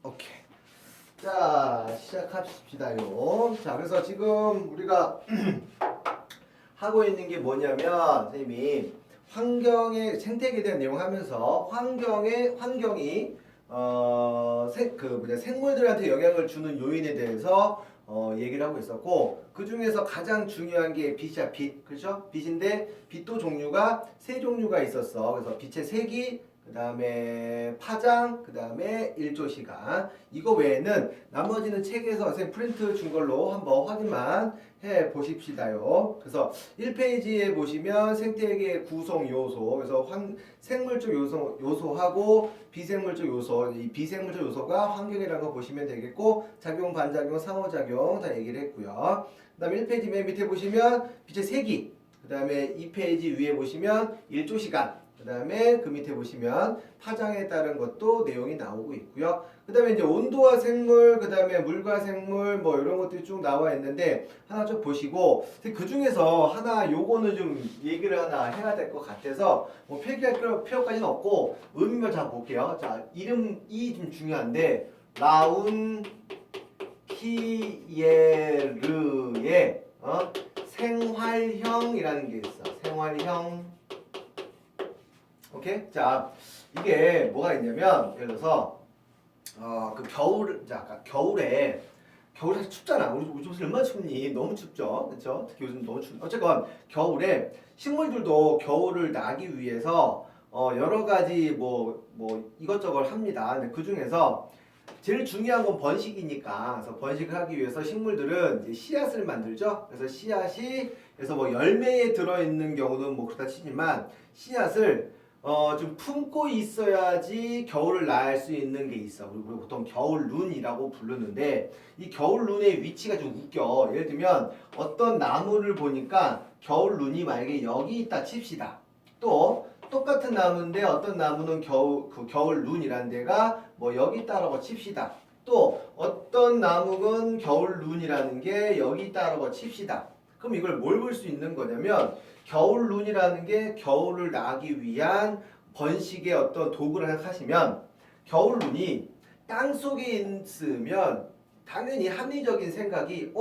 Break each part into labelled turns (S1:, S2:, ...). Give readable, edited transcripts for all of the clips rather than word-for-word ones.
S1: 오케이. 자, 시작합시다요. 자, 그래서 지금 우리가 하고 있는 게 뭐냐면, 선생님이 환경의 생태계에 대한 내용 하면서 환경이 생물들한테 영향을 주는 요인에 대해서 얘기를 하고 있었고, 그 중에서 가장 중요한 게 빛이야, 빛. 그렇죠? 빛인데 빛도 종류가 세 종류가 있었어. 그래서 빛의 색이, 그 다음에 파장, 그 다음에 일조시간. 이거 외에는 나머지는 책에서 선생님 프린트 준 걸로 한번 확인만 해 보십시다요. 그래서 1페이지에 보시면 생태계 구성 요소, 그래서 생물적 요소하고 비생물적 요소, 이 비생물적 요소가 환경이라는 거 보시면 되겠고, 작용, 반작용, 상호작용 다 얘기를 했고요. 그 다음에 1페이지 맨 밑에 보시면 빛의 세기, 그 다음에 2페이지 위에 보시면 일조시간, 그 다음에 그 밑에 보시면 파장에 따른 것도 내용이 나오고 있고요. 그 다음에 이제 온도와 생물, 그 다음에 물과 생물, 뭐 이런 것들이 쭉 나와 있는데 하나 좀 보시고, 그 중에서 하나 요거는 좀 얘기를 하나 해야 될 것 같아서 뭐 필기할 필요까지는 없고 의미만 잘 볼게요. 자, 이름이 좀 중요한데, 라운 키예르의 생활형이라는 게 있어. 생활형. 오케이? 자, 이게 뭐가 있냐면, 예를 들어서 그 겨울에 사실 춥잖아. 우리 요즘 얼마나 춥니? 너무 춥죠, 그렇죠? 특히 요즘 너무 춥. 어쨌건 겨울에 식물들도 겨울을 나기 위해서 여러 가지 뭐 이것저것 합니다. 근데 그 중에서 제일 중요한 건 번식이니까, 그래서 번식을 하기 위해서 식물들은 이제 씨앗을 만들죠. 그래서 씨앗이, 그래서 뭐 열매에 들어있는 경우는 뭐 그렇다 치지만 씨앗을 좀 품고 있어야지 겨울을 날 수 있는 게 있어. 그리고 보통 겨울룬이라고 부르는데, 이 겨울룬의 위치가 좀 웃겨. 예를 들면 어떤 나무를 보니까 겨울룬이 만약에 여기 있다 칩시다. 또 똑같은 나무인데 어떤 나무는 겨울룬이라는 데가 뭐 여기 있다라고 칩시다. 또 어떤 나무는 겨울룬이라는 게 여기 있다라고 칩시다. 그럼 이걸 뭘 볼 수 있는 거냐면, 겨울룬이라는 게 겨울을 나기 위한 번식의 어떤 도구를 생각하시면, 겨울룬이 땅속에 있으면 당연히 합리적인 생각이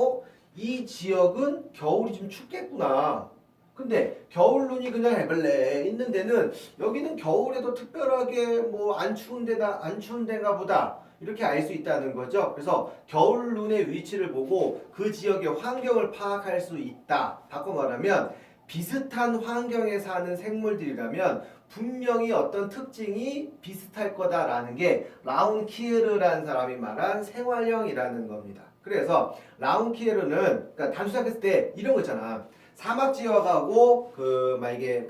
S1: 이 지역은 겨울이 좀 춥겠구나. 근데 겨울눈이 그냥 해벌레 있는 데는 여기는 겨울에도 특별하게 뭐 안 추운 데가 보다, 이렇게 알 수 있다는 거죠. 그래서 겨울눈의 위치를 보고 그 지역의 환경을 파악할 수 있다. 바꿔 말하면 비슷한 환경에 사는 생물들이라면 분명히 어떤 특징이 비슷할 거다라는 게 라운키에르라는 사람이 말한 생활형이라는 겁니다. 그래서 라운키에르는, 그러니까 단수 생각했을 때 이런 거 있잖아. 사막 지역하고 만약에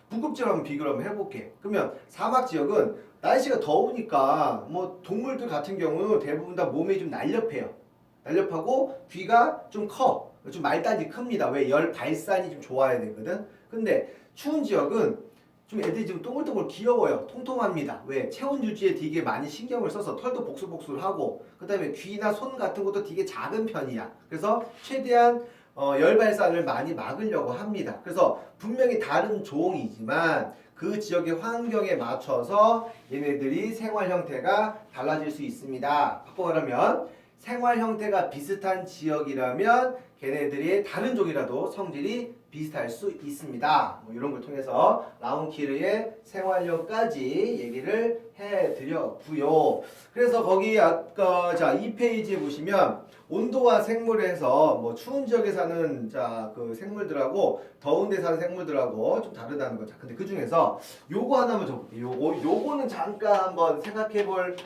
S1: 북극 지역 한번 비교를 한번 해볼게. 그러면 사막 지역은 날씨가 더우니까 뭐 동물들 같은 경우는 대부분 다 몸이 좀 날렵해요. 날렵하고 귀가 좀 커. 좀 말단지 큽니다. 왜? 열 발산이 좀 좋아야 되거든. 근데 추운 지역은 좀 애들이 좀 동글동글 귀여워요. 통통합니다. 왜? 체온 유지에 되게 많이 신경을 써서 털도 복술복술하고, 그 다음에 귀나 손 같은 것도 되게 작은 편이야. 그래서 최대한 열 발산을 많이 막으려고 합니다. 그래서 분명히 다른 종이지만 그 지역의 환경에 맞춰서 얘네들이 생활 형태가 달라질 수 있습니다. 바꿔 말하면 생활 형태가 비슷한 지역이라면 걔네들이 다른 종이라도 성질이 비슷할 수 있습니다. 뭐 이런 걸 통해서 라운키르의 생활형까지 얘기를 해드렸고요. 그래서 거기 아까 2페이지에 보시면 온도와 생물에서 뭐 추운 지역에 사는 그 생물들하고 더운 데 사는 생물들하고 좀 다르다는 거죠. 근데 그 중에서 요거 하나만 적어볼게요. 요거는 잠깐 한번 생각해볼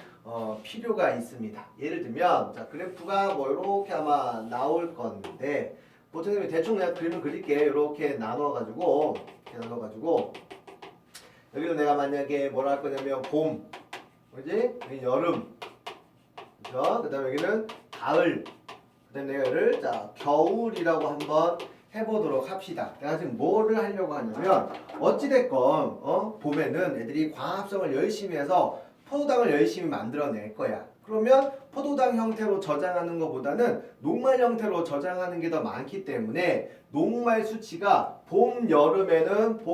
S1: 필요가 있습니다. 예를 들면 그래프가 뭐 이렇게 아마 나올 건데, 보통 대충 그냥 그림을 그릴게. 이렇게 나눠가지고 여기도 내가 만약에 뭐라 할 거냐면 봄, 그지? 여기 여름, 그죠? 그 다음에 여기는 가을, 그 다음에 내가 얘를 겨울이라고 한번 해보도록 합시다. 내가 지금 뭐를 하려고 하냐면, 어찌됐건 봄에는 애들이 광합성을 열심히 해서 포도당을 열심히 만들어낼 거야. 그러면 포도당 형태로 저장하는 것보다는 녹말 형태로 저장하는 게 더 많기 때문에 녹말 수치가 봄, 여름에는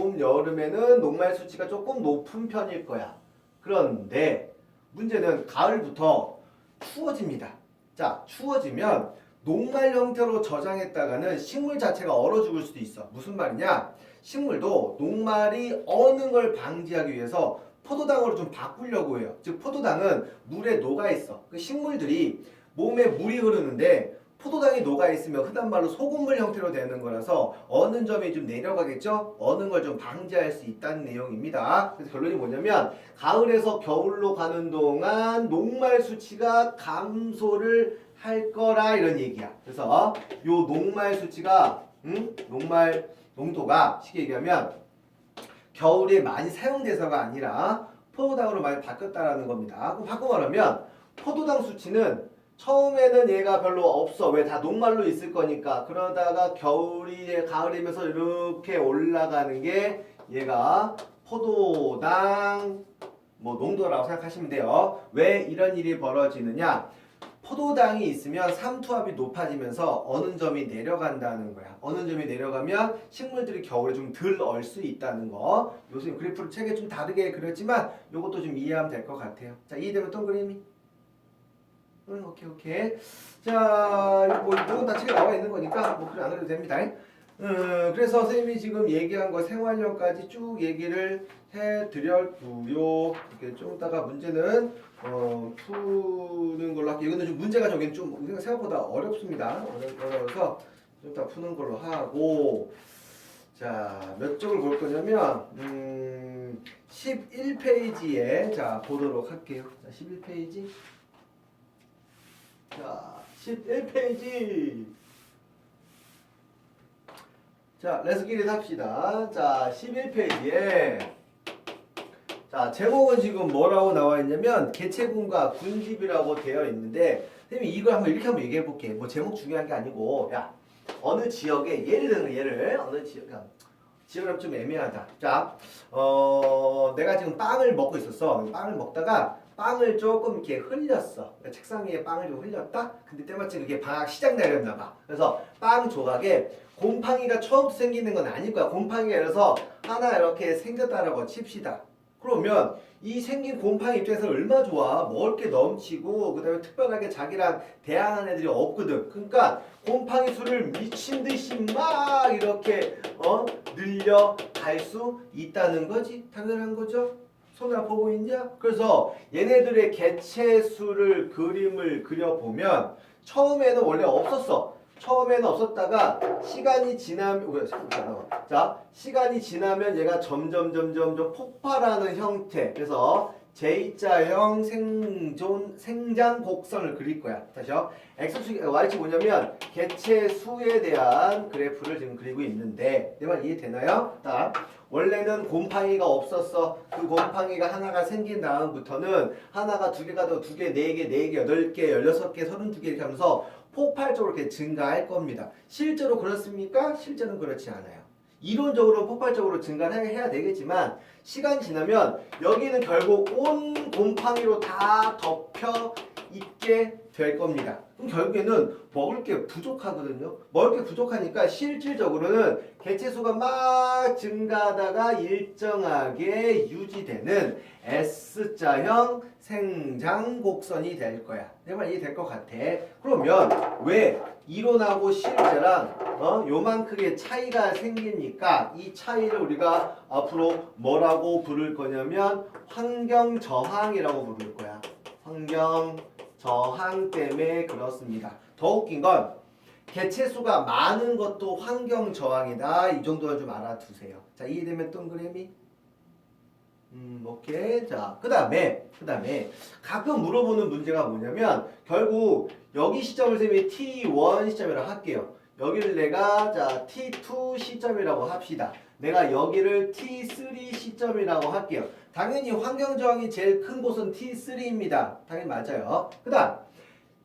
S1: 녹말 수치가 조금 높은 편일 거야. 그런데 문제는 가을부터 추워집니다. 자, 추워지면 녹말 형태로 저장했다가는 식물 자체가 얼어 죽을 수도 있어. 무슨 말이냐? 식물도 녹말이 어는 걸 방지하기 위해서 포도당으로 좀 바꾸려고 해요. 즉 포도당은 물에 녹아 있어. 그 식물들이 몸에 물이 흐르는데 포도당이 녹아 있으면 흔한 말로 소금물 형태로 되는 거라서 어는 점이 좀 내려가겠죠? 어는 걸 좀 방지할 수 있다는 내용입니다. 그래서 결론이 뭐냐면 가을에서 겨울로 가는 동안 녹말 수치가 감소를 할 거라 이런 얘기야. 그래서 요 녹말 수치가 녹말 농도가 쉽게 얘기하면 겨울에 많이 사용돼서가 아니라 포도당으로 많이 바뀌었다라는 겁니다. 그럼 바꿔 말하면 포도당 수치는 처음에는 얘가 별로 없어. 왜? 다 녹말로 있을 거니까. 그러다가 겨울이 가을이면서 이렇게 올라가는 게 얘가 포도당 뭐 농도라고 생각하시면 돼요. 왜 이런 일이 벌어지느냐? 포도당이 있으면 삼투압이 높아지면서 어는 점이 내려간다는 거야. 어는 점이 내려가면 식물들이 겨울에 좀 덜 얼 수 있다는 거. 요새 그래프를 책에 좀 다르게 그렸지만 요것도 좀 이해하면 될 것 같아요. 자, 이해되면 동그라미. 오케이. 자, 이건 다 책에 나와 있는 거니까 뭐 그래 안 그래도 됩니다. 그래서 선생님이 지금 얘기한 거 생활력까지 쭉 얘기를 해드렸고요. 이렇게 좀 이따가 문제는 푸는 걸로 할게요. 이거는 좀 문제가 저긴 좀 생각보다 어렵습니다. 어려워서 좀 이따 푸는 걸로 하고, 자, 몇 쪽을 볼 거냐면 11페이지에 자 보도록 할게요. 자, 11페이지. 자, 11페이지. 자, 렛츠기릿 합시다. 자, 11페이지에 자, 제목은 지금 뭐라고 나와 있냐면 개체군과 군집이라고 되어 있는데 선생님이 이걸 이렇게 얘기해 볼게. 뭐 제목 중요한 게 아니고 야, 어느 지역에 예를 들면 얘를 어느 지역은 좀 애매하다. 자, 내가 지금 빵을 먹고 있었어. 빵을 먹다가 빵을 조금 이렇게 흘렸어. 그러니까 책상 위에 빵을 좀 흘렸다? 근데 때마침 그게 방학 시작 날이었나 봐. 그래서 빵 조각에 곰팡이가 처음부터 생기는 건 아닐 거야. 곰팡이가 예를 들어서 하나 이렇게 생겼다라고 칩시다. 그러면 이 생긴 곰팡이 입장에서 얼마나 좋아. 먹을 게 넘치고 그다음에 특별하게 자기랑 대항하는 애들이 없거든. 그러니까 곰팡이 수를 미친 듯이 막 이렇게 늘려갈 수 있다는 거지. 당연한 거죠. 손에 아파 보이냐? 그래서 얘네들의 개체 수를 그림을 그려보면 처음에는 원래 없었어. 처음에는 없었다가 시간이 지나면 자, 시간이 지나면 얘가 점점 폭발하는 형태. 그래서 J자형 생장 곡선을 그릴 거야. 다시요. X축, Y축 뭐냐면 개체 수에 대한 그래프를 지금 그리고 있는데 내 말 이해되나요? 딱 원래는 곰팡이가 없었어. 그 곰팡이가 하나가 생긴 다음부터는 하나가 두 개가 더 두 개, 네 개, 네 개, 8개, 16개, 32개 이렇게 하면서 폭발적으로 이렇게 증가할 겁니다. 실제로 그렇습니까? 실제는 그렇지 않아요. 이론적으로 폭발적으로 증가를 해야 되겠지만 시간이 지나면 여기는 결국 온 곰팡이로 다 덮여 있게 될 겁니다. 그럼 결국에는 먹을 게 부족하거든요. 먹을 게 부족하니까 실질적으로는 개체수가 막 증가하다가 일정하게 유지되는 S자형 생장 곡선이 될 거야. 내 말 이해될 것 같아. 그러면 왜 이론하고 실제랑 요만큼의 차이가 생기니까 이 차이를 우리가 앞으로 뭐라고 부를 거냐면 환경 저항이라고 부를 거야. 환경 저항 때문에 그렇습니다. 더 웃긴 건 개체수가 많은 것도 환경 저항이다. 이 정도는 좀 알아두세요. 자, 이해되면 동그라미? 오케이. 자, 그 다음에 가끔 물어보는 문제가 뭐냐면 결국 여기 시점을 선생님이 T1 시점이라고 할게요. 여기를 내가 자 T2 시점이라고 합시다. 내가 여기를 T3 시점이라고 할게요. 당연히 환경 저항이 제일 큰 곳은 T3입니다. 당연히 맞아요. 그 다음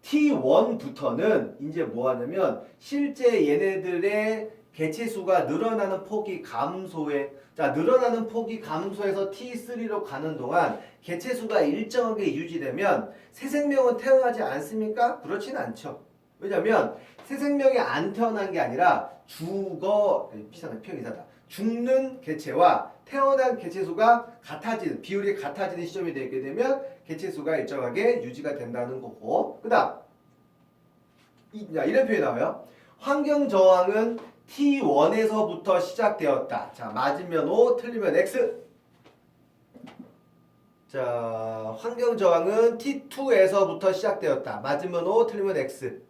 S1: T1부터는 이제 뭐 하냐면 실제 얘네들의 개체수가 늘어나는 폭이 감소해. 자, 늘어나는 폭이 감소해서 T3로 가는 동안 개체수가 일정하게 유지되면 새 생명은 태어나지 않습니까? 그렇진 않죠. 왜냐면 새 생명이 안 태어난 게 아니라 죽는 개체와 태어난 개체수가 같아지는 비율이 같아지는 시점이 되게 되면 개체수가 일정하게 유지가 된다는 거고. 그다음 이런 표현이 나와요. 환경 저항은 T1에서부터 시작되었다. 자, 맞으면 O, 틀리면 X. 자, 환경 저항은 T2에서부터 시작되었다. 맞으면 O, 틀리면 X.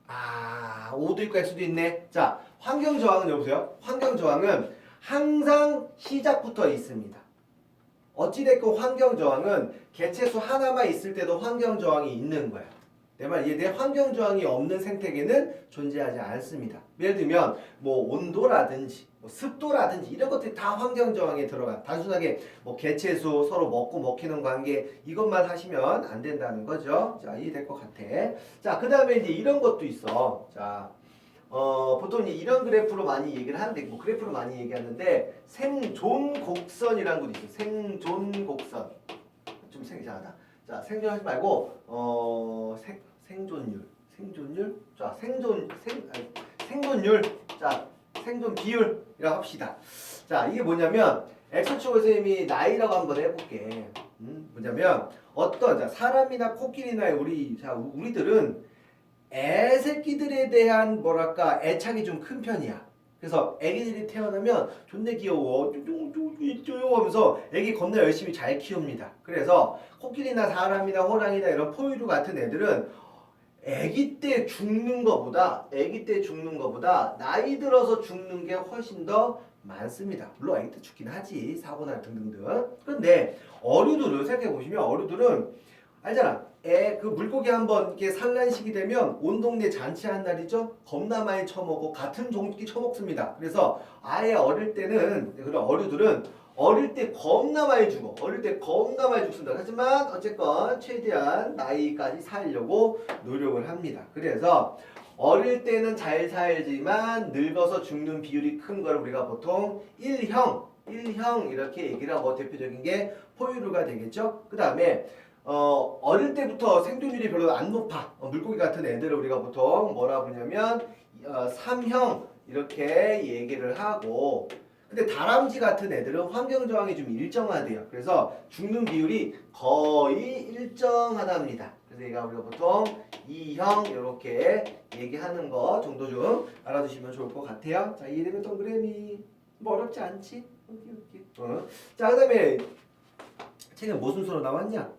S1: 아, O도 있고 X도 있네. 자, 환경 저항은 여보세요. 환경 저항은 항상 시작부터 있습니다. 어찌됐건 환경 저항은 개체수 하나만 있을 때도 환경 저항이 있는 거야. 내 말 이해돼? 환경 저항이 없는 생태계는 존재하지 않습니다. 예를 들면 뭐 온도라든지 뭐 습도라든지 이런 것들이 다 환경 저항에 들어가. 단순하게 뭐 개체수 서로 먹고 먹히는 관계 이것만 하시면 안 된다는 거죠. 자, 이해될 것 같아. 자, 그다음에 이제 이런 것도 있어. 자, 보통 이런 그래프로 많이 얘기를 하는데 뭐 그래프로 많이 얘기하는데 생존 곡선이라는 것도 있어요. 생존 곡선. 좀 이상하다. 자, 생존하지 말고 생존율. 자, 생존율. 자, 생존 비율이라고 합시다. 자, 이게 뭐냐면 엑소치고 선생님이 나이라고 한번 해볼게. 뭐냐면 자, 사람이나 코끼리나 우리들은 애새끼들에 대한 뭐랄까 애착이 좀 큰 편이야. 그래서 애기들이 태어나면 존나 귀여워 쭈쭈쭈쭈 하면서 애기 겁나 열심히 잘 키웁니다. 그래서 코끼리나 사람이나 호랑이나 이런 포유류 같은 애들은 애기 때 죽는 거보다 나이 들어서 죽는 게 훨씬 더 많습니다. 물론 애기 때 죽긴 하지. 사고나 등등등. 그런데 어류들을 생각해 보시면 어류들은 알잖아. 그 물고기 한번 이렇게 산란식이 되면 온 동네 잔치한 날이죠. 겁나 많이 처먹고 같은 종끼 처먹습니다. 그래서 아예 어릴 때는 그런 어류들은 어릴 때 겁나 많이 죽어. 어릴 때 겁나 많이 죽습니다. 하지만 어쨌건 최대한 나이까지 살려고 노력을 합니다. 그래서 어릴 때는 잘 살지만 늙어서 죽는 비율이 큰 걸 우리가 보통 1형 이렇게 얘기를 하고 대표적인 게 포유류가 되겠죠. 그 다음에 어릴 때부터 생존율이 별로 안 높아. 물고기 같은 애들을 우리가 보통 뭐라 부르냐면 3형 이렇게 얘기를 하고 근데 다람쥐 같은 애들은 환경 저항이 좀 일정하대요. 그래서 죽는 비율이 거의 일정하답니다. 그래서 얘가 우리가 보통 2형 이렇게 얘기하는 거 정도 좀 알아두시면 좋을 것 같아요. 자, 이해되면 동그라미 뭐 어렵지 않지? 자, 그 다음에 책은 무슨 수로 나왔냐?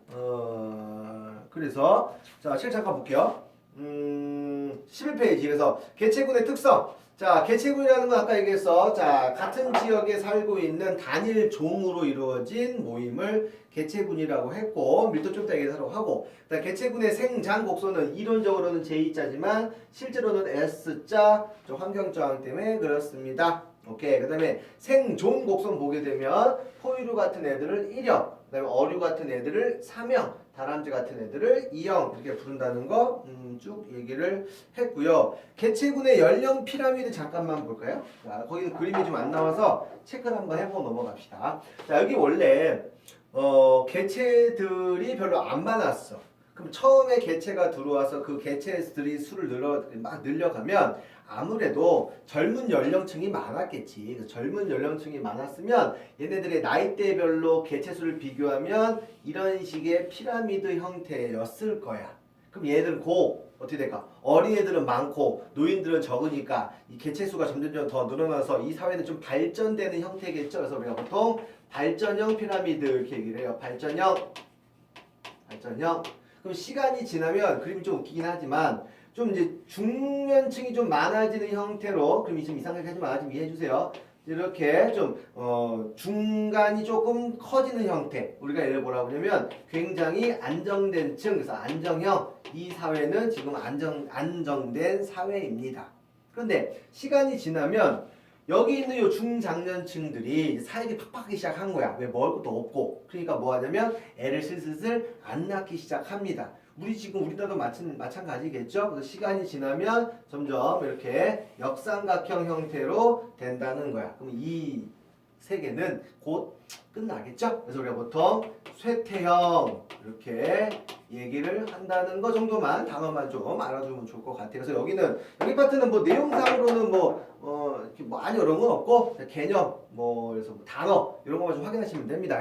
S1: 그래서 자, 책 잠깐 볼게요. 11페이지. 그래서 개체군의 특성. 자, 개체군이라는 건 아까 얘기했어. 자, 같은 지역에 살고 있는 단일 종으로 이루어진 모임을 개체군이라고 했고 밀도 좀 더 얘기하도록 하고 개체군의 생장 곡선은 이론적으로는 J자지만 실제로는 S자 환경 저항 때문에 그렇습니다. 오케이. 그 다음에 생존 곡선 보게 되면 포유류 같은 애들을 1형, 그 다음에 어류 같은 애들을 3형, 다람쥐 같은 애들을 2형 이렇게 부른다는 거 쭉 얘기를 했고요. 개체군의 연령 피라미드 잠깐만 볼까요? 자, 거기는 그림이 좀 안 나와서 체크를 한번 해보고 넘어갑시다. 자, 여기 원래 개체들이 별로 안 많았어. 그럼 처음에 개체가 들어와서 그 개체들이 수를 늘려가면 아무래도 젊은 연령층이 많았겠지. 젊은 연령층이 많았으면 얘네들의 나이대별로 개체수를 비교하면 이런 식의 피라미드 형태였을 거야. 그럼 얘들은 어떻게 될까? 어린애들은 많고 노인들은 적으니까 이 개체수가 점점 더 늘어나서 이 사회는 좀 발전되는 형태겠죠. 그래서 우리가 보통 발전형 피라미드 이렇게 얘기를 해요. 발전형. 그럼 시간이 지나면 그림이 좀 웃기긴 하지만 좀 이제 중년층이 좀 많아지는 형태로 그림이 좀 이상하게 하지만 좀 이해해 주세요. 이렇게 좀 중간이 조금 커지는 형태. 우리가 예를 뭐라고 하냐면 굉장히 안정된 층. 그래서 안정형. 이 사회는 지금 안정된 사회입니다. 그런데 시간이 지나면 여기 있는 요 중장년층들이 사역이 팍팍하기 시작한 거야. 왜 먹을 것도 없고. 그러니까 뭐 하냐면 애를 슬슬 안 낳기 시작합니다. 우리나라도 마찬가지겠죠. 그래서 시간이 지나면 점점 이렇게 역삼각형 형태로 된다는 거야. 그럼 이 세계는 곧 끝나겠죠. 그래서 우리가 보통 쇠퇴형 이렇게 얘기를 한다는 거 정도만 단어만 좀 알아두면 좋을 것 같아요. 그래서 여기 파트는 뭐 내용상으로는 이렇게 많이 어려운 건 없고 개념 그래서 단어 이런 것만 좀 확인하시면 됩니다.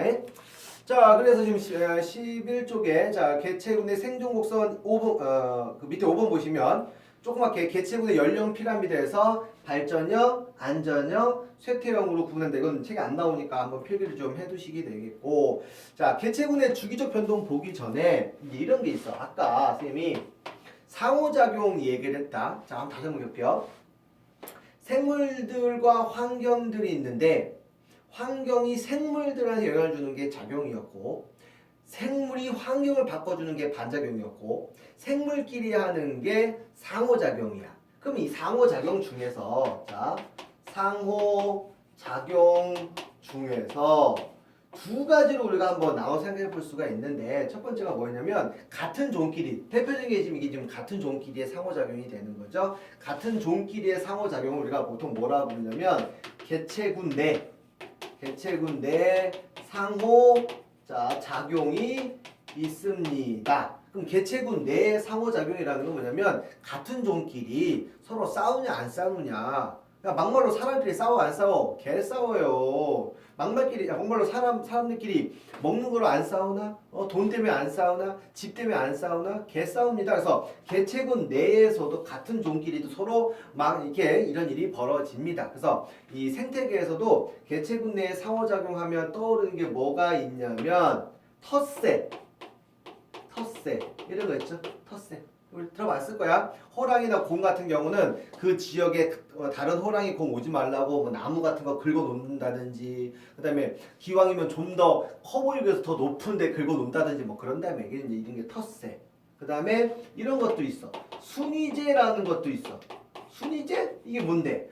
S1: 자, 그래서 지금 11쪽에 자 개체군의 생존 곡선 5번 그 밑에 5번 보시면 조그맣게 개체군의 연령 피라미드에서 발전형, 안전형, 쇠퇴형으로 구분한다. 이건 책에 안 나오니까 한번 필기를 좀 해두시기 되겠고, 자 개체군의 주기적 변동 보기 전에 이제 이런 게 있어. 아까 선생님이 상호작용 얘기를 했다. 자, 한번 다시 한번 볼게요. 생물들과 환경들이 있는데 환경이 생물들한테 영향을 주는 게 작용이었고, 생물이 환경을 바꿔주는 게 반작용이었고, 생물끼리 하는 게 상호작용이야. 그럼 이 상호작용 중에서 자 상호작용 중에서 두 가지로 우리가 한번 나눠 생각해 볼 수가 있는데, 첫 번째가 뭐냐면 같은 종끼리, 대표적인 게 지금 이게 지금 같은 종끼리의 상호작용이 되는 거죠. 같은 종끼리의 상호작용을 우리가 보통 뭐라 부르냐면 개체군 내 상호 자 작용이 있습니다. 그럼 개체군 내의 상호작용이라는 건 뭐냐면 같은 종끼리 서로 싸우냐 안 싸우냐. 그러니까 막말로 사람끼리 싸워 안 싸워? 개 싸워요. 막말로 사람들끼리 먹는 거로 안 싸우나? 돈 때문에 안 싸우나? 집 때문에 안 싸우나? 개 싸웁니다. 그래서 개체군 내에서도 같은 종끼리도 서로 막 이렇게 이런 일이 벌어집니다. 그래서 이 생태계에서도 개체군 내에 상호작용하면 떠오르는 게 뭐가 있냐면 텃세 이런 거 있죠? 텃세. 우리 들어봤을 거야. 호랑이나 곰 같은 경우는 그 지역에 다른 호랑이 곰 오지 말라고 뭐 나무 같은 거 긁어 놓는다든지, 그다음에 기왕이면 좀 더 커 보이기 위해서 더 높은 데 긁어 놓는다든지 뭐 그런 다음에 이게 이제 이런 게 텃세. 그다음에 이런 것도 있어. 순위제라는 것도 있어. 순위제? 이게 뭔데?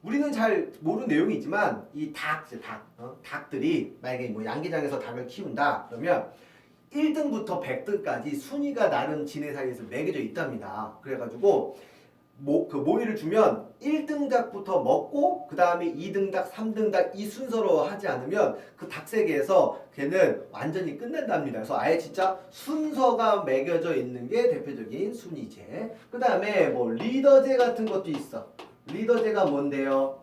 S1: 우리는 잘 모르는 내용이 있지만 이 닭들이 만약에 뭐 양계장에서 닭을 키운다 그러면 1등부터 100등까지 순위가 나름 지네 사이에서 매겨져 있답니다. 그래가지고 그 모이를 주면 1등 닭부터 먹고 그 다음에 2등 닭, 3등 닭 이 순서로 하지 않으면 그 닭세계에서 걔는 완전히 끝낸답니다. 그래서 아예 진짜 순서가 매겨져 있는 게 대표적인 순위제. 그 다음에 뭐 리더제 같은 것도 있어. 리더제가 뭔데요?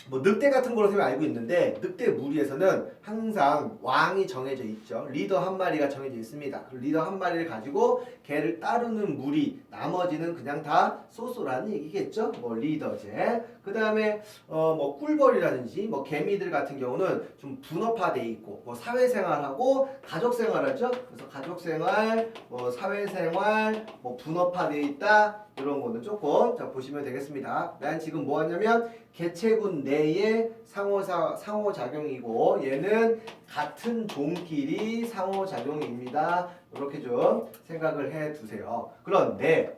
S1: 뭐 늑대 같은 걸로 선생님이 알고 있는데, 늑대 무리에서는 항상 왕이 정해져 있죠. 리더 한 마리가 정해져 있습니다. 그 리더 한 마리를 가지고 걔를 따르는 무리, 나머지는 그냥 다 쏘쏘라는 얘기겠죠. 뭐 리더제. 그 다음에 뭐 꿀벌이라든지 뭐 개미들 같은 경우는 좀 분업화돼 있고, 뭐 사회생활하고 가족생활하죠. 그래서 가족생활, 뭐 사회생활, 뭐 분업화돼 있다. 이런 거는 조금 자 보시면 되겠습니다. 난 지금 뭐 하냐면 개체군 내의 상호작용이고, 얘는 같은 종끼리 상호작용입니다. 이렇게 좀 생각을 해 두세요. 그런데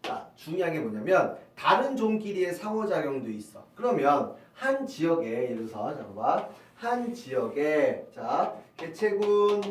S1: 자, 중요한 게 뭐냐면 다른 종끼리의 상호작용도 있어. 그러면 한 지역에 예를 들어서 잠깐만, 한 지역에 자 개체군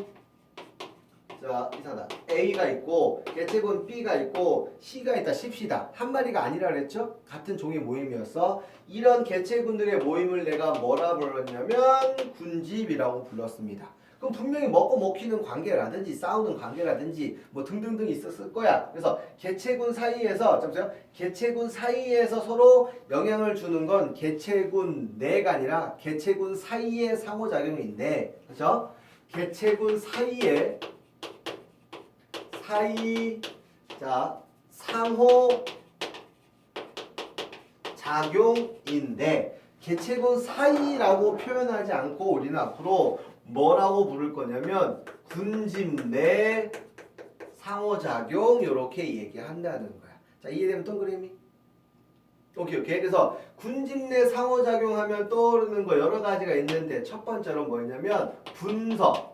S1: 자, 이상하다. A가 있고 개체군 B가 있고 C가 있다 칩시다. 한 마리가 아니라 그랬죠? 같은 종의 모임이었어. 이런 개체군들의 모임을 내가 뭐라 불렀냐면 군집이라고 불렀습니다. 그럼 분명히 먹고 먹히는 관계라든지 싸우는 관계라든지 뭐 등등등 있었을 거야. 그래서 개체군 사이에서 잠시만요. 개체군 사이에서 서로 영향을 주는 건 개체군 내가 아니라 개체군 사이의 상호작용인데, 그렇죠? 개체군 자 상호 작용인데, 개체군 사이라고 표현하지 않고 우리는 앞으로 뭐라고 부를 거냐면 군집 내 상호작용 이렇게 얘기한다는 거야. 자, 이해되면 동그라미? 오케이. 그래서 군집 내 상호작용하면 떠오르는 거 여러 가지가 있는데, 첫 번째로 뭐냐면 분서.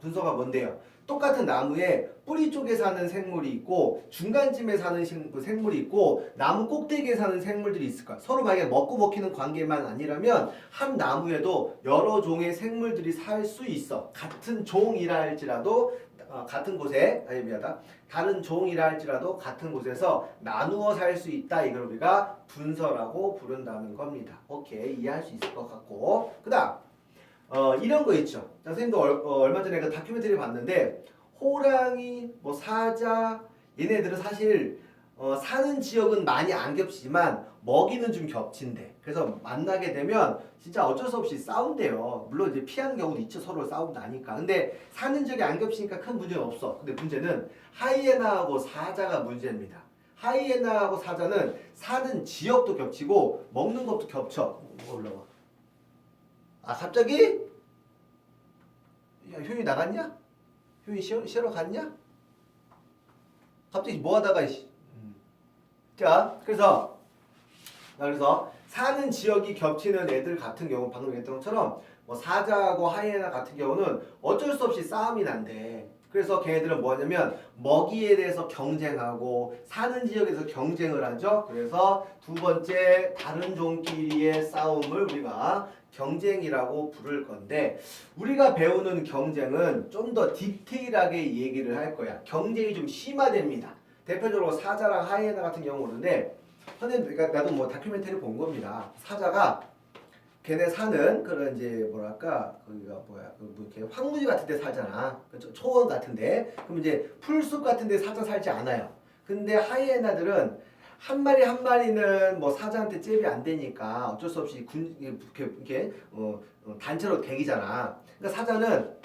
S1: 분서가 뭔데요? 똑같은 나무에 뿌리 쪽에 사는 생물이 있고 중간쯤에 사는 생물이 있고 나무 꼭대기에 사는 생물들이 있을 거야. 서로 만약에 먹고 먹히는 관계만 아니라면 한 나무에도 여러 종의 생물들이 살 수 있어. 같은 종이라 할지라도 같은 곳에 다른 종이라 할지라도 같은 곳에서 나누어 살 수 있다. 이걸 우리가 분서라고 부른다는 겁니다. 오케이, 이해할 수 있을 것 같고, 그 다음 이런 거 있죠. 선생님도 얼마 전에 그 다큐멘터리 봤는데 호랑이, 뭐 사자 얘네들은 사실 사는 지역은 많이 안 겹치지만 먹이는 좀 겹친대. 그래서 만나게 되면 진짜 어쩔 수 없이 싸운대요. 물론 이제 피하는 경우도 있죠. 서로 싸우고 나니까. 근데 사는 지역이 안 겹치니까 큰 문제는 없어. 근데 문제는 하이에나하고 사자가 문제입니다. 하이에나하고 사자는 사는 지역도 겹치고 먹는 것도 겹쳐. 올라와. 아 갑자기? 야, 효윤이 나갔냐? 효윤이 쉬러 갔냐? 갑자기 뭐 하다가 자 그래서 사는 지역이 겹치는 애들 같은 경우 방금 얘기했던 것처럼 뭐 사자하고 하이에나 같은 경우는 어쩔 수 없이 싸움이 난대. 그래서 걔네들은 뭐냐면 먹이에 대해서 경쟁하고 사는 지역에서 경쟁을 하죠. 그래서 두 번째 다른 종끼리의 싸움을 우리가 경쟁이라고 부를 건데 우리가 배우는 경쟁은 좀 더 디테일하게 얘기를 할 거야. 경쟁이 좀 심화됩니다. 대표적으로 사자랑 하이에나 같은 경우는데 선생님 나도 뭐 다큐멘터리 본 겁니다. 사자가 걔네 사는 그런 이제 뭐랄까 거기가 뭐야 뭐 이렇게 황무지 같은 데 살잖아. 초원 같은데 그럼 이제 풀숲 같은 데 사자 살지 않아요. 근데 하이에나들은 한 마리 한 마리는 뭐 사자한테 잽이 안 되니까 어쩔 수 없이 이렇게 단체로 댕기잖아. 그러니까 사자는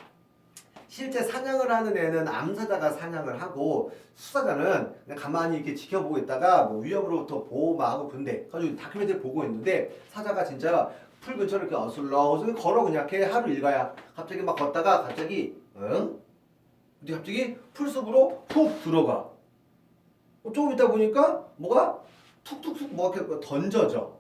S1: 실제 사냥을 하는 애는 암사자가 사냥을 하고 수사자는 그냥 가만히 이렇게 지켜보고 있다가 뭐 위협으로부터 보호하고 근데 가지고 다큐멘터리 보고 있는데 사자가 진짜 풀 근처를 이렇게 어슬렁어슬렁 걸어 그냥 걔 하루 일과야. 갑자기 막 걷다가 갑자기 근데 갑자기 풀숲으로 푹 들어가. 조금 있다 보니까 뭐가 툭툭툭 뭐가 이렇게 던져져.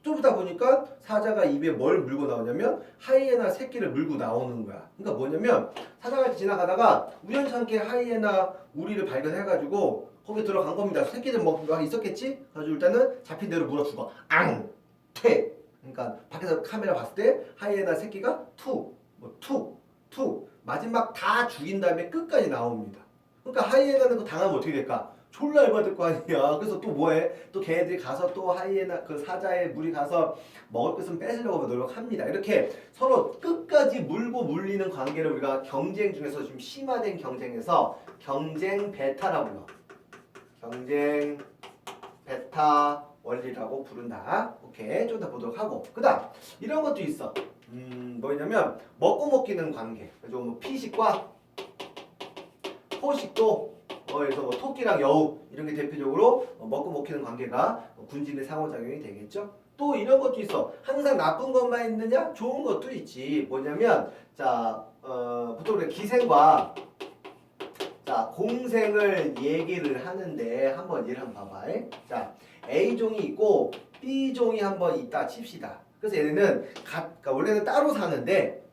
S1: 좀 이따 보니까 사자가 입에 뭘 물고 나오냐면 하이에나 새끼를 물고 나오는 거야. 그러니까 뭐냐면 사자가 지나가다가 우연찮게 하이에나 우리를 발견해가지고 거기 들어간 겁니다. 새끼들 뭐 있었겠지? 그래가지고 일단은 잡힌 대로 물어 죽어. 앙! 퇴! 그러니까 밖에서 카메라 봤을 때 하이에나 새끼가 툭 마지막 다 죽인 다음에 끝까지 나옵니다. 그러니까 하이에나는 그거 당하면 어떻게 될까? 졸라 열받을 거 아니야. 그래서 또 뭐해? 또 걔네들이 가서 또 하이에나 그 사자의 물이 가서 먹을 것은 뺏으려고 노력합니다. 이렇게 서로 끝까지 물고 물리는 관계를 우리가 경쟁 중에서 좀 심화된 경쟁에서 경쟁 베타라고 불러. 경쟁 베타 원리라고 부른다. 오케이. 좀 더 보도록 하고. 그다음 이런 것도 있어. 뭐냐면 먹고 먹기는 관계. 그래서 뭐 피식과 포식도 그래서 뭐 토끼랑 여우 이런 게 대표적으로 먹고 먹히는 관계가 군진의 상호작용이 되겠죠. 또 이런 것도 있어. 항상 나쁜 것만 있느냐? 좋은 것도 있지. 뭐냐면 보통 우리가 기생과 공생을 얘기를 하는데 한번 얘를 한번 봐봐. 자, A종이 있고 B종이 한번 있다 칩시다. 그래서 얘네는 그러니까 원래는 따로 사는데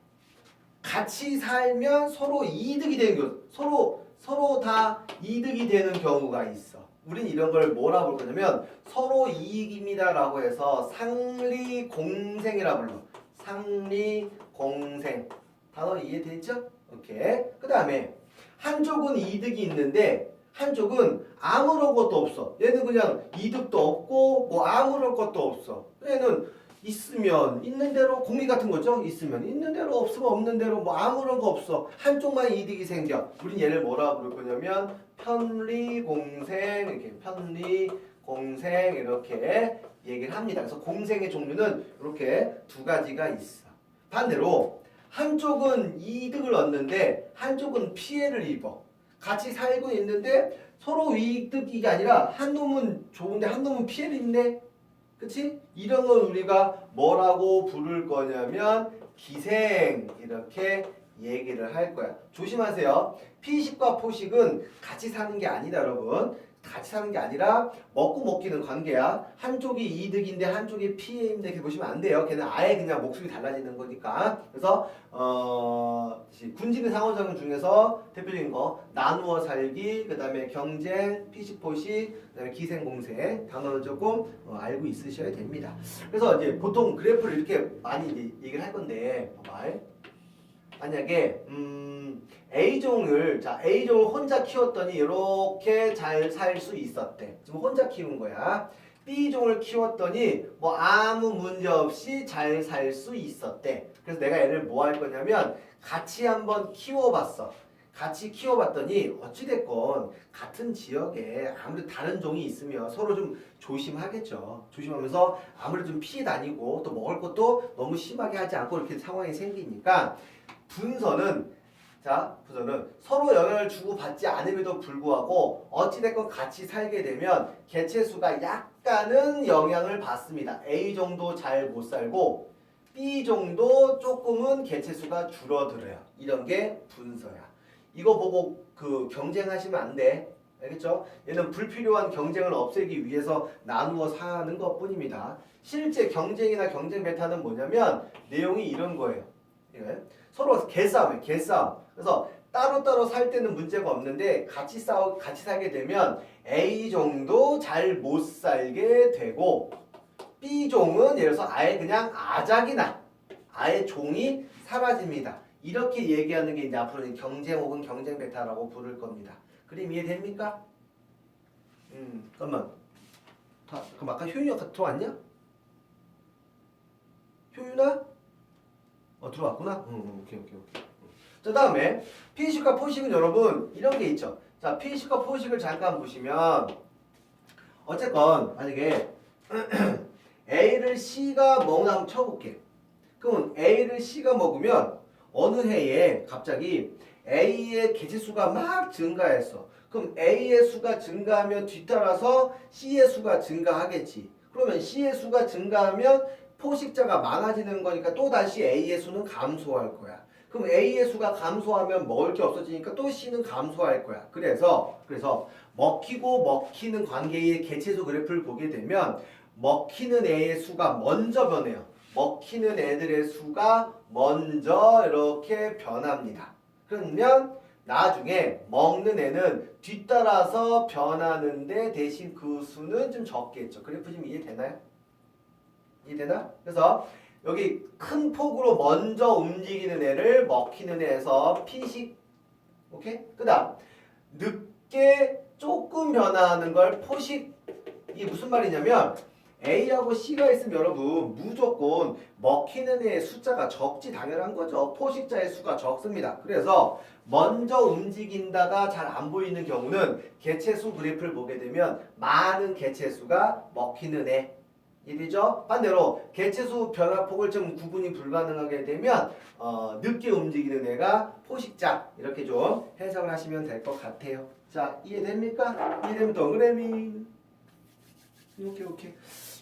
S1: 같이 살면 서로 이득이 되는 경우, 서로 다 이득이 되는 경우가 있어. 우린 이런 걸 뭐라 부를 거냐면 서로 이익입니다라고 해서 상리공생이라 불러. 상리공생. 단어 이해되죠? 오케이. 그 다음에 한쪽은 이득이 있는데 한쪽은 아무런 것도 없어. 얘는 그냥 이득도 없고 뭐 아무런 것도 없어. 얘는 있으면 있는 대로 공리 같은 거죠. 있으면 있는 대로 없으면 없는 대로 뭐 아무런 거 없어. 한쪽만 이득이 생겨. 우린 얘를 뭐라 부를 거냐면 편리공생 이렇게 편리공생 이렇게 얘기를 합니다. 그래서 공생의 종류는 이렇게 두 가지가 있어. 반대로 한쪽은 이득을 얻는데 한쪽은 피해를 입어. 같이 살고 있는데 서로 이득이 아니라 한 놈은 좋은데 한 놈은 피해를 입네. 그치? 이런 건 우리가 뭐라고 부를 거냐면 기생 이렇게 얘기를 할 거야. 조심하세요. 피식과 포식은 같이 사는 게 아니다 여러분. 같이 사는 게 아니라 먹고 먹기는 관계야. 한쪽이 이득인데 한쪽이 피해인데 이렇게 보시면 안 돼요. 걔는 아예 그냥 목숨이 달라지는 거니까. 그래서 군진의 상호작용 중에서 대표적인 거 나누어 살기, 그 다음에 경쟁, 피식포식, 그 다음에 기생공생 단어는 조금 알고 있으셔야 됩니다. 그래서 이제 보통 그래프를 이렇게 많이 이제 얘기를 할 건데 봐봐. 만약에 A종을 혼자 키웠더니 이렇게 잘 살 수 있었대. 지금 혼자 키운 거야. B종을 키웠더니 뭐 아무 문제 없이 잘 살 수 있었대. 그래서 내가 얘를 뭐 할 거냐면 같이 한번 키워봤어. 같이 키워봤더니 어찌됐건 같은 지역에 아무래도 다른 종이 있으면 서로 좀 조심하겠죠. 조심하면서 아무래도 좀 피해 다니고 또 먹을 것도 너무 심하게 하지 않고 이렇게 상황이 생기니까 분선은 분선은 서로 영향을 주고받지 않음에도 불구하고 어찌됐건 같이 살게 되면 개체수가 약간은 영향을 받습니다. A 정도 잘 못 살고 B 정도 조금은 개체수가 줄어들어요. 이런 게 분서야. 이거 보고 그 경쟁하시면 안 돼. 알겠죠? 얘는 불필요한 경쟁을 없애기 위해서 나누어 사는 것 뿐입니다. 실제 경쟁이나 경쟁 메타는 뭐냐면 내용이 이런 거예요. 예. 서로 개싸움이에요. 개싸움. 그래서 따로따로 살 때는 문제가 없는데 같이 살게 되면 A 정도 잘 못 살게 되고 B종은 예를 들어서 아예 그냥 아작이나 아예 종이 사라집니다. 이렇게 얘기하는 게 이제 앞으로는 경쟁 혹은 경쟁 베타라고 부를 겁니다. 그림 이해됩니까? 잠깐만. 그럼 아까 효윤이가 들어왔냐? 효윤아? 들어왔구나? 오케이. 자, 다음에 피식과 포식은 여러분 이런 게 있죠. 자, 피식과 포식을 잠깐 보시면 어쨌건 만약에 A를 C가 먹나 한번 쳐볼게. 그럼 A를 C가 먹으면 어느 해에 갑자기 A의 개체수가 막 증가했어. 그럼 A의 수가 증가하면 뒤따라서 C의 수가 증가하겠지. 그러면 C의 수가 증가하면 포식자가 많아지는 거니까 또다시 A의 수는 감소할 거야. 그럼 A의 수가 감소하면 먹을 게 없어지니까 또 C는 감소할 거야. 그래서 먹히고 먹히는 관계의 개체수 그래프를 보게 되면 먹히는 애의 수가 먼저 변해요. 먹히는 애들의 수가 먼저 이렇게 변합니다. 그러면 나중에 먹는 애는 뒤따라서 변하는데 대신 그 수는 좀 적겠죠. 그래프 좀 이해되나요? 이해되나? 그래서 여기 큰 폭으로 먼저 움직이는 애를 먹히는 애에서 피식, 오케이? 그 다음 늦게 조금 변화하는 걸 포식. 이게 무슨 말이냐면 A하고 C가 있으면 여러분 무조건 먹히는 애의 숫자가 적지 당연한 거죠. 포식자의 수가 적습니다. 그래서 먼저 움직인다가 잘 안 보이는 경우는 개체수 그래프를 보게 되면 많은 개체수가 먹히는 애. 이해되죠? 반대로 개체수 변화폭을 좀 구분이 불가능하게 되면 늦게 움직이는 애가 포식자. 이렇게 좀 해석을 하시면 될 것 같아요. 자, 이해됩니까? 이해되면 동그라미. 오케이.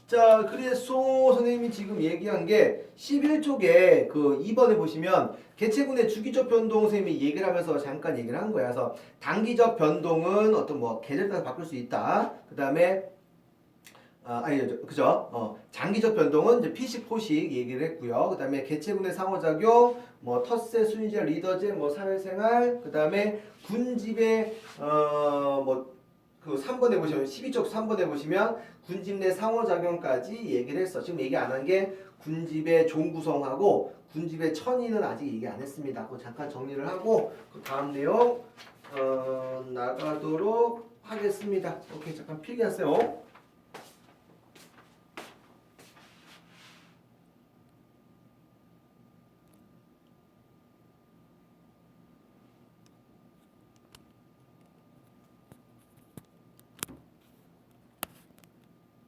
S1: 자, 그래서 선생님이 지금 얘기한 게 11쪽에 그 2번에 보시면 개체군의 주기적 변동 선생님이 얘기를 하면서 잠깐 얘기를 한 거야. 그래서 단기적 변동은 어떤 뭐 계절에 따라 바꿀 수 있다. 그 다음에 그죠? 장기적 변동은 이제 피식, 포식 얘기를 했고요. 그 다음에 개체군의 상호작용, 뭐 텃세, 순위제, 리더제, 뭐 사회생활, 그 다음에 군집의 그 3번에 보시면 12쪽 3번에 보시면 군집 내 상호작용까지 얘기를 했어. 지금 얘기 안 한 게 군집의 종 구성하고 군집의 천위는 아직 얘기 안 했습니다. 그거 잠깐 정리를 하고 그 다음 내용 나가도록 하겠습니다. 오케이, 잠깐 필기하세요.